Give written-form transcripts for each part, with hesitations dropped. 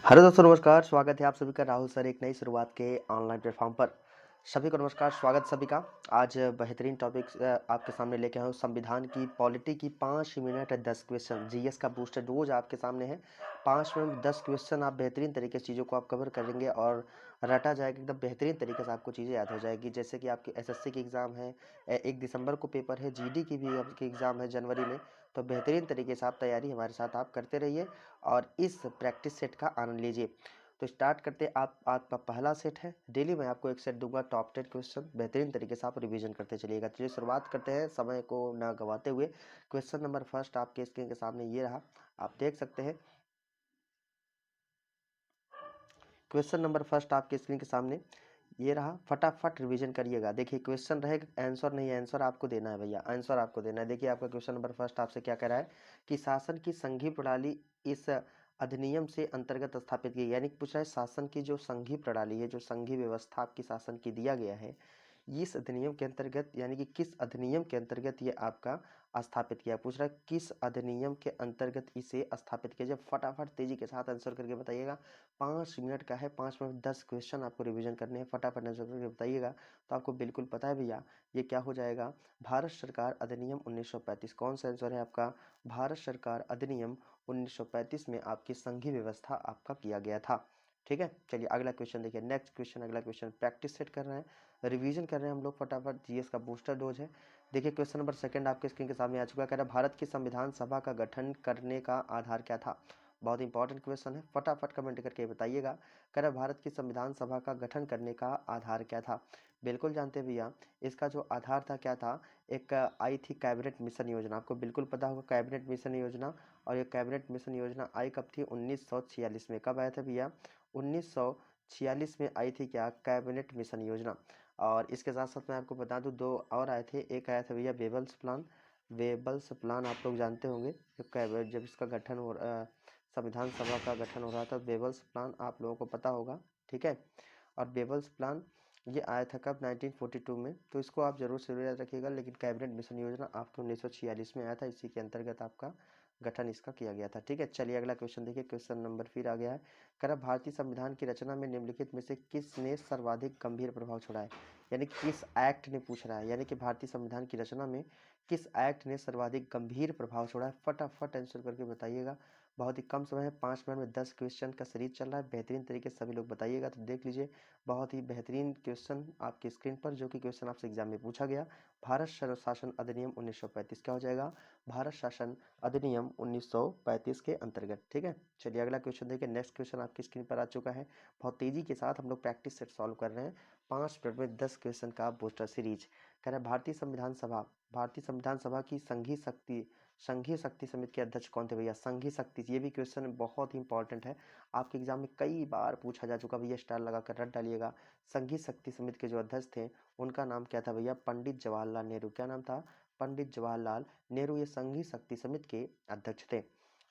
Hello दोस्तों, नमस्कार। स्वागत है आप सभी का राहुल सर एक नई शुरुआत के ऑनलाइन प्लेटफॉर्म पर। सभी को नमस्कार, स्वागत सभी का। आज बेहतरीन टॉपिक आपके सामने लेके आया हूँ। संविधान की पॉलिटी की 5 मिनट 10 क्वेश्चन, जीएस का बूस्टर डोज आपके सामने है। 5 मिनट 10 क्वेश्चन, आप बेहतरीन तरीके से चीज़ों को आप कवर करेंगे और रटा जाएगा एकदम बेहतरीन तरीके से, आपको चीज़ें याद हो जाएगी। जैसे कि आपकी एसएससी की एग्ज़ाम है, 1 दिसंबर को पेपर है, जीडी की भी आपकी एग्ज़ाम है जनवरी में। तो बेहतरीन तरीके से आप तैयारी हमारे साथ आप करते रहिए और इस प्रैक्टिस सेट का आनंद लीजिए। तो स्टार्ट करते आप। आपका पहला सेट है, डेली मैं आपको एक सेट दूंगा, टॉप 10 क्वेश्चन बेहतरीन तरीके से आप रिवीजन करते चलिएगा। चलिए शुरुआत करते हैं समय को ना गवाते हुए। क्वेश्चन नंबर फर्स्ट आपके स्क्रीन के सामने ये रहा, आप देख सकते हैं। क्वेश्चन नंबर फर्स्ट आपके स्क्रीन के सामने ये रहा, फटाफट रिवीजन करिएगा। देखिए क्वेश्चन रहेगा, आंसर नहीं, आंसर आपको देना है भैया, आंसर आपको देना है। देखिए आपका क्वेश्चन नंबर फर्स्ट आपसे क्या कह रहा है कि शासन की संघीय प्रणाली इस अधिनियम से अंतर्गत स्थापित की, यानी पूछ रहा है शासन की जो संघीय प्रणाली है, जो संघीय व्यवस्था आपकी शासन की दिया गया है, इस अधिनियम के अंतर्गत, यानी कि किस अधिनियम के अंतर्गत ये आपका स्थापित किया। पूछ रहा है किस अधिनियम के अंतर्गत इसे स्थापित किया। जब फटाफट तेजी के साथ आंसर करके बताइएगा। 5 मिनट का है, 5 मिनट 10 क्वेश्चन आपको रिवीजन करने हैं, फटाफट आंसर करके बताइएगा। तो आपको बिल्कुल पता है भैया ये क्या हो जाएगा, भारत सरकार अधिनियम 1935। कौन सा आंसर है आपका, भारत सरकार अधिनियम 1935 में आपकी संघीय व्यवस्था आपका किया गया था। ठीक है, चलिए अगला क्वेश्चन देखिए। नेक्स्ट क्वेश्चन, अगला क्वेश्चन प्रैक्टिस सेट कर रहे हैं, रिवीजन कर रहे हैं हम लोग फटाफट, जीएस का बूस्टर डोज है। देखिए क्वेश्चन नंबर सेकंड आपके स्क्रीन के सामने आ चुका है। कह रहा है भारत की संविधान सभा का गठन करने का आधार क्या था। बहुत इंपॉर्टेंट क्वेश्चन है, फटाफट कमेंट करके बताइएगा। कह रहा है भारत की संविधान सभा का गठन करने का आधार क्या था। बिल्कुल जानते हैं भैया, इसका जो आधार था क्या था, एक आई थी कैबिनेट मिशन योजना। आपको बिल्कुल पता होगा कैबिनेट मिशन योजना। और ये कैबिनेट मिशन योजना आई कब थी, 1946 में। कब आया था भैया, 1946 में आई थी क्या, कैबिनेट मिशन योजना। और इसके साथ साथ मैं आपको बता दूं, 2 और आए थे। एक आया था भैया वेबल्स प्लान। वेबल्स प्लान आप लोग जानते होंगे, जब इसका गठन हो संविधान सभा का गठन हो रहा था, वेबल्स प्लान आप लोगों को पता होगा। ठीक है, और वेबल्स प्लान ये आया था कब, 1942 में। तो इसको आप जरूर से याद रखिएगा। लेकिन कैबिनेट मिशन योजना आपको 1946 में आया था, इसी के अंतर्गत आपका गठन इसका किया गया था। ठीक है, चलिए अगला क्वेश्चन देखिए। क्वेश्चन नंबर फिर आ गया है, कह रहा भारतीय संविधान की रचना में निम्नलिखित में से किसने सर्वाधिक गंभीर प्रभाव छोड़ा है। यानी कि किस एक्ट ने पूछ रहा है, यानी कि भारतीय संविधान की रचना में किस एक्ट ने सर्वाधिक गंभीर प्रभाव छोड़ा है। फटाफट आंसर करके बताइएगा। बहुत ही कम समय है, 5 मिनट में 10 क्वेश्चन का सीरीज चल रहा है, बेहतरीन तरीके से सभी लोग बताइएगा। तो देख लीजिए, बहुत ही बेहतरीन क्वेश्चन आपकी स्क्रीन पर, जो कि क्वेश्चन आपसे एग्जाम में पूछा गया। भारत शासन अधिनियम 1935 क्या हो जाएगा, भारत शासन अधिनियम 1935 के अंतर्गत। ठीक है, चलिए अगला क्वेश्चन देखिए। नेक्स्ट क्वेश्चन आपकी स्क्रीन पर आ चुका है। बहुत तेजी के साथ हम लोग प्रैक्टिस सेट सॉल्व कर रहे हैं। 5 मिनट में 10 क्वेश्चन का बूस्टर सीरीज। कह रहा है भारतीय संविधान सभा की संघीय शक्ति समिति के अध्यक्ष कौन थे भैया। संघीय शक्ति, ये भी क्वेश्चन बहुत ही इंपॉर्टेंट है, आपके एग्जाम में कई बार पूछा जा चुका भैया, स्टार लगाकर रट डालिएगा। संघीय शक्ति समिति के जो अध्यक्ष थे उनका नाम क्या था भैया, पंडित जवाहरलाल नेहरू। क्या नाम था, पंडित जवाहरलाल नेहरू, ये संघीय शक्ति समिति के अध्यक्ष थे।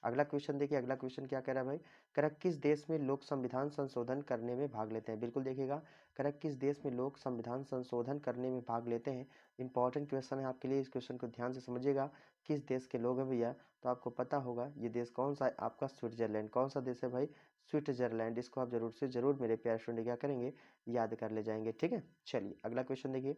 अगला क्वेश्चन देखिए, अगला क्वेश्चन क्या कह रहा है भाई, कह रहा किस देश में लोग संविधान संशोधन करने में भाग लेते हैं। बिल्कुल देखिएगा, कह रहा किस देश में लोग संविधान संशोधन करने में भाग लेते हैं। इंपॉर्टेंट क्वेश्चन है आपके लिए, इस क्वेश्चन को ध्यान से समझिएगा। किस देश के लोग हैं भैया, तो आपको पता होगा ये देश कौन सा है आपका, स्विट्जरलैंड। कौन सा देश है भाई, स्विट्जरलैंड। इसको आप जरूर से जरूर मेरे प्यारे स्टूडेंट क्या करेंगे, याद कर ले जाएंगे। ठीक है, चलिए अगला क्वेश्चन देखिए।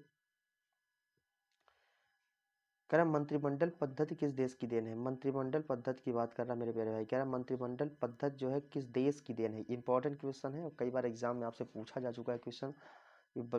कह रहा मंत्रिमंडल पद्धति किस देश की देन है। मंत्रिमंडल पद्धति की बात कर रहा मेरे प्यारे भाई। कह रहा मंत्रिमंडल पद्धति जो है किस देश की देन है। इंपॉर्टेंट क्वेश्चन है और कई बार एग्जाम में आपसे पूछा जा चुका है क्वेश्चन।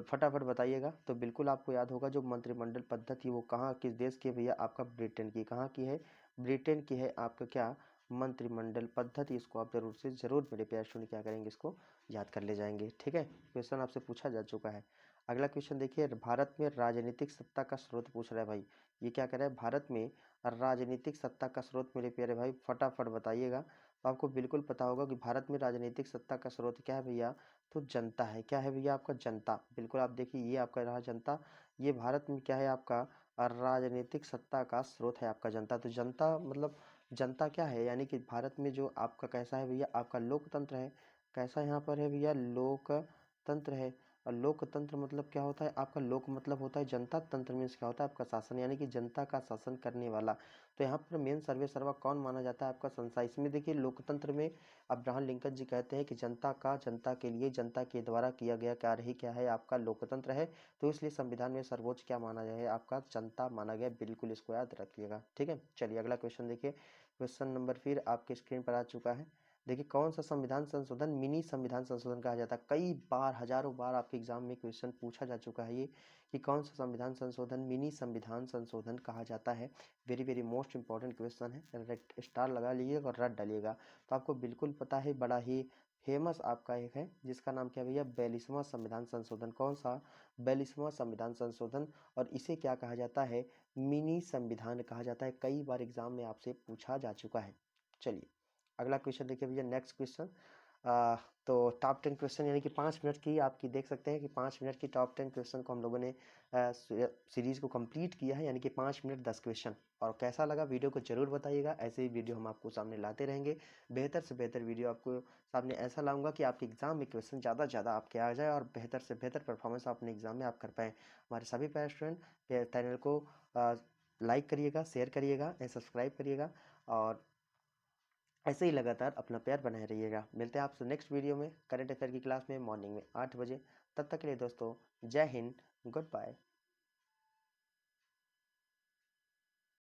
फटाफट बताइएगा तो बिल्कुल आपको याद होगा। जो मंत्रिमंडल पद्धति वो कहाँ किस देश की है भैया, आपका ब्रिटेन की। कहाँ की है, ब्रिटेन की है आपका क्या, मंत्रिमंडल पद्धति। इसको आप जरूर से जरूर मेरे प्यारे स्टूडेंट क्या करेंगे, इसको याद कर ले जाएंगे। ठीक है, क्वेश्चन आपसे पूछा जा चुका है। अगला क्वेश्चन देखिए, भारत में राजनीतिक सत्ता का स्रोत पूछ रहा है भाई। ये क्या कह रहा है, भारत में राजनीतिक सत्ता का स्रोत मेरे प्यारे भाई फटाफट बताइएगा। तो आपको बिल्कुल पता होगा कि भारत में राजनीतिक सत्ता का स्रोत क्या है भैया, तो जनता है। क्या है भैया, आपका जनता। बिल्कुल आप देखिए, ये आपका रहा जनता। ये भारत में क्या है आपका, राजनीतिक सत्ता का स्रोत है आपका जनता। तो जनता मतलब जनता क्या है, यानी कि भारत में जो आपका कैसा है भैया, आपका लोकतंत्र है। कैसा यहाँ पर है भैया, लोकतंत्र है। और लोकतंत्र मतलब क्या होता है आपका? लोक मतलब होता है जनता, तंत्र मीन्स क्या होता है आपका? शासन, यानी कि जनता का शासन करने वाला। तो यहाँ पर मेन सर्वे सर्वा कौन माना जाता है आपका? संस्था। इसमें देखिए लोकतंत्र में अब्राहम लिंकन जी कहते हैं कि जनता का, जनता के लिए, जनता के द्वारा किया गया कार्य ही क्या है आपका? लोकतंत्र है। तो इसलिए संविधान में सर्वोच्च क्या माना गया है आपका? जनता माना गया। बिल्कुल इसको याद रखिएगा, ठीक है। चलिए अगला क्वेश्चन देखिए। क्वेश्चन नंबर फिर आपके स्क्रीन पर आ चुका है। देखिए कौन सा संविधान संशोधन मिनी संविधान संशोधन कहा जाता है? कई बार, हजारों बार आपके एग्जाम में क्वेश्चन पूछा जा चुका है ये, कि कौन सा संविधान संशोधन मिनी संविधान संशोधन कहा जाता है। Very very most important question है। रेड स्टार लगा लीजिएगा और रट डालिएगा, तो आपको बिल्कुल पता है। बड़ा ही फेमस आपका एक है जिसका नाम क्या है भैया? 42वां संविधान संशोधन। कौन सा? 42वां संविधान संशोधन। और इसे क्या कहा जाता है? मिनी संविधान कहा जाता है। कई बार एग्जाम में आपसे पूछा जा चुका है। चलिए अगला क्वेश्चन देखिए भैया। नेक्स्ट क्वेश्चन, तो टॉप 10 क्वेश्चन, यानी कि 5 मिनट की आपकी देख सकते हैं कि 5 मिनट की टॉप 10 क्वेश्चन को हम लोगों ने सीरीज को कंप्लीट किया है, यानी कि 5 मिनट 10 क्वेश्चन। और कैसा लगा वीडियो को जरूर बताइएगा। ऐसे ही वीडियो हम आपको सामने लाते रहेंगे। बेहतर से बेहतर वीडियो आपको सामने ऐसा लाऊंगा कि आपके एग्जाम में क्वेश्चन ज़्यादा से ज़्यादा आपके आ जाए और बेहतर से बेहतर परफॉर्मेंस अपने एग्जाम में आप कर पाएँ। हमारे सभी पैरा स्टूडेंट चैनल को लाइक करिएगा, शेयर करिएगा, सब्सक्राइब करिएगा और ऐसे ही लगातार अपना प्यार बनाए रहिएगा। मिलते हैं आपसे नेक्स्ट वीडियो में करंट अफेयर की क्लास में मॉर्निंग में 8 बजे। तब तक के लिए दोस्तों जय हिंद, गुड बाय।